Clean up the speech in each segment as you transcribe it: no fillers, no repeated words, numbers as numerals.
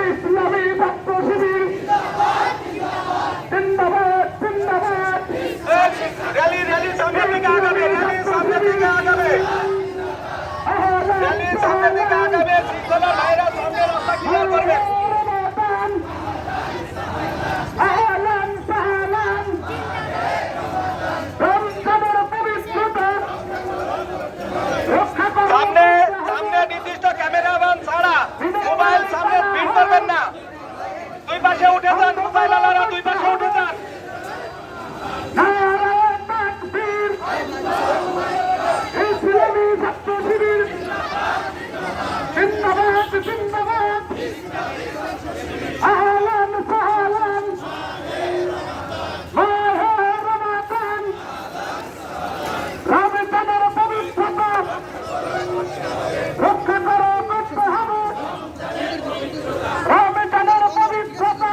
ইসলামী ছাত্র শিবির জিন্দাবাদ জিন্দাবাদ। র্যালি র্যালি সামনের দিকে আগাবে, র্যালি সামনের দিকে আগাবে, র্যালি সামনের দিকে আগাবে। শৃঙ্খলা ভাইরা সামনে রাস্তা ক্লিয়ার করবে। সামনে সামনে নির্দিষ্ট ক্যামেরাম্যান ছাড়া মোবাইল সামনে ভিড় করবেন না। দুই পাশে উঠে যান, মোবাইল আলারা দুই পাশে উঠে যান। ইসলামী ছাত্র শিবির জিন্দাবাদ জিন্দাবাদ। আহলান সাহলান মাহে রমাদান, রমজানের পবিত্রতা রক্ষা করা করতে হবে। রমজানের পবিত্রতা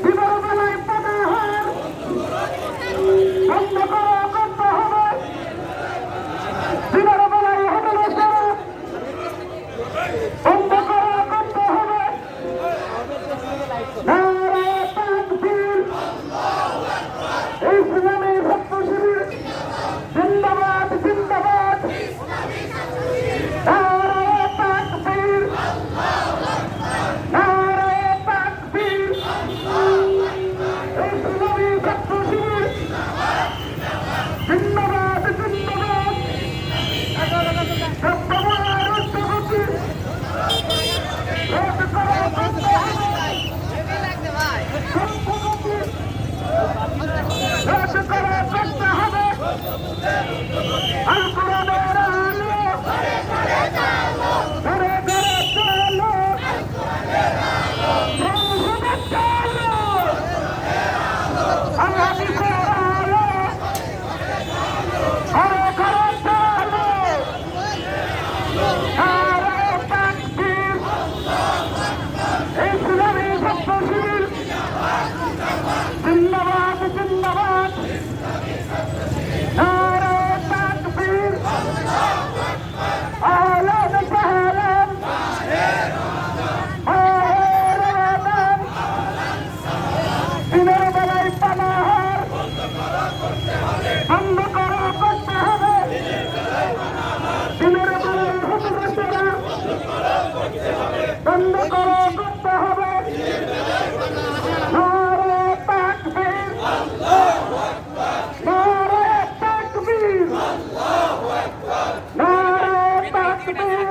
দিনের বেলায় পানাহার বন্ধ করা করতে হবে। দিনের বেলায় হোটেলে সেবা বন্ধ করা করতে হবে। নারে তাকবীর, ইসলামী ছাত্র শিবির জিন্দাবাদ জিন্দাবাদ। নারে তাকবীর, নারে তাকবীর, ইসলামী ছাত্র শিবির জিন্দাবাদ জিন্দাবাদ। সত্যবাদ উচ্চগতি রোধ করা করতে হবে। সত্যগতি রোধ করা করতে হবে। আল কোরআনের আলো ঘরে ঘরে চলো, সংসদে চলো, আল হাদিসের আলো ঘরে ঘরে চলো। নারে তাকবীর, ইসলামী ছাত্র শিবির জিন্দাবাদ জিন্দাবাদ। নারে তাকবীর, আহলান সাহলান মাহে রমাদান, দিনের বেলায় পানাহার বন্ধ করা করতে হবে। দিনের বেলায় হোটেলে সেবা বন্ধ করা করতে হবে। নারে তাকবীর, নারে তাকবীর, নারে তাকবীর,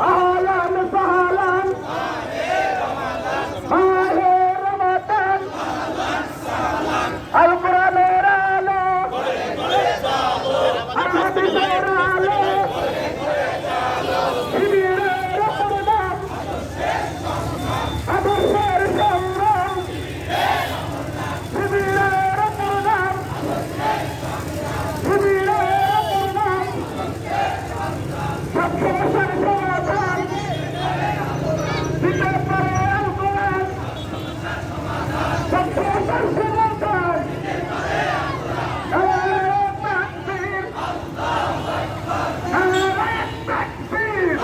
আহলান সাহলান মাহে রমাদান, আল কোরআনের আলো আল হাদিসের আলো, শিবিরের প্রদান আদর্শের সংগ্রাম, শিবিরের প্রদান শিবিরের প্রদান, সব সমস্যার সমাধান দিতে পারে আল কোরআন। সব সমস্যার সমাধান নারে তাকবীর, নারে তাকবীর,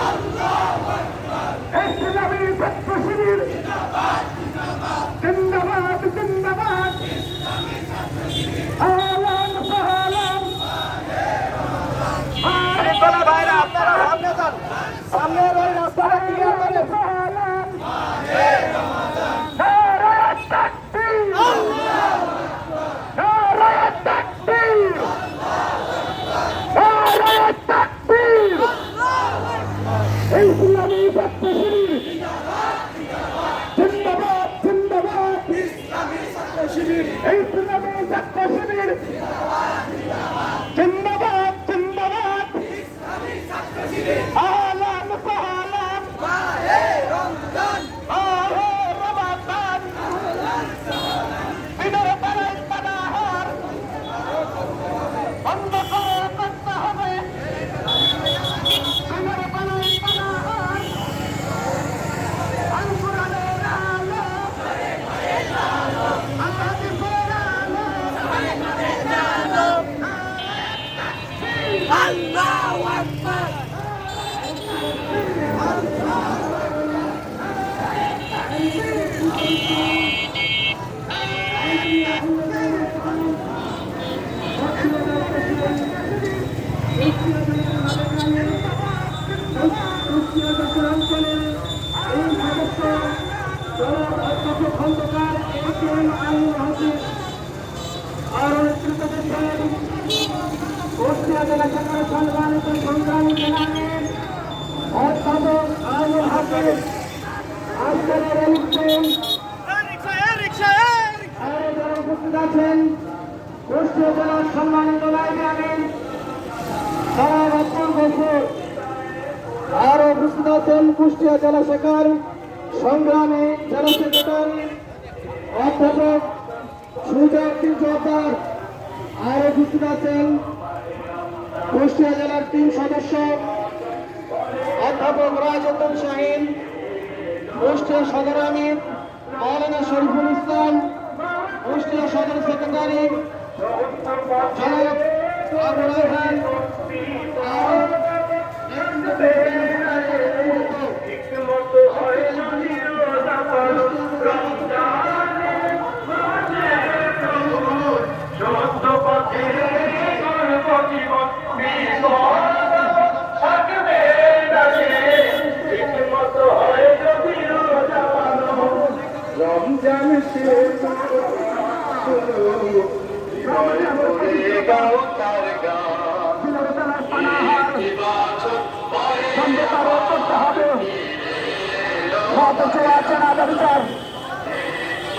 ইসলামী ছাত্র শিবির জিন্দাবাদ জিন্দাবাদ। আহলান সাহলান শৃঙ্খলা ভাইরা আপনারা সামনে যান, সামনের ওই রাস্তাটা ক্লিয়ার করেন। সাহলান নারে তাকবীর, নারে তাকবীর, নারে তাকবীর, ইসলামী ছাত্র শিবির জিন্দাবাদ জিন্দাবাদ। ইসলামী ছাত্র শিবির জিন্দাবাদ জিন্দাবাদ। আহলান সাহলান মাহে রমাদান, দিনের বেলায় পানাহার বন্ধ করা করতে হবে। দিনের বেলায় পানাহার আল কোরআনের আলো আল হাদিসের আলো, আল্লাহু আকবার। করছেন আইন হাসিব আরো নেতৃত্ব দিচ্ছেন কুষ্টিয়া জেলা শাখার সম্মানিত সংগ্রামী সেনানীর অধ্যাপক আইন হাসিব আজকের অনুষ্ঠান আরো যারা উপস্থিত আছেন কুষ্টিয়া জেলার সম্মানিত লাইব্রেরিয়ান সারা বছর বছর আরো উপস্থিত আছেন কুষ্টিয়া জেলা শাখার সংগ্রামী জেলা সেক্রেটারি অধ্যাপক সুজাউদ্দিন জোয়ারদার। আরো উপস্থিত আছেন কুষ্টিয়া জেলার 3 সদস্য অধ্যাপক রাজউদ্দিন শাহীন, কুষ্টিয়া সদর আমির মাওলানা শরীফুল ইসলাম, কুষ্টিয়া সদর সেক্রেটারি জনাব আবু রায়হান। রমজান শেষ গাও তার গান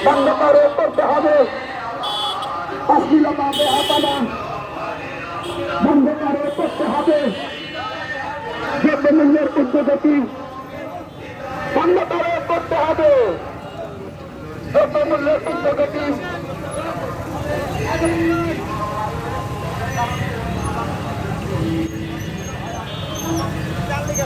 বন্ধ করে করতে হবে অশ্লীলতা বেহায়াপনা বন্ধ করে করতে হবে দ্রব্যমূল্যের উদ্যোগতি বন্ধ করে করতে হবে দ্রব্যমূল্যের উদ্যোগতি চাল দিকে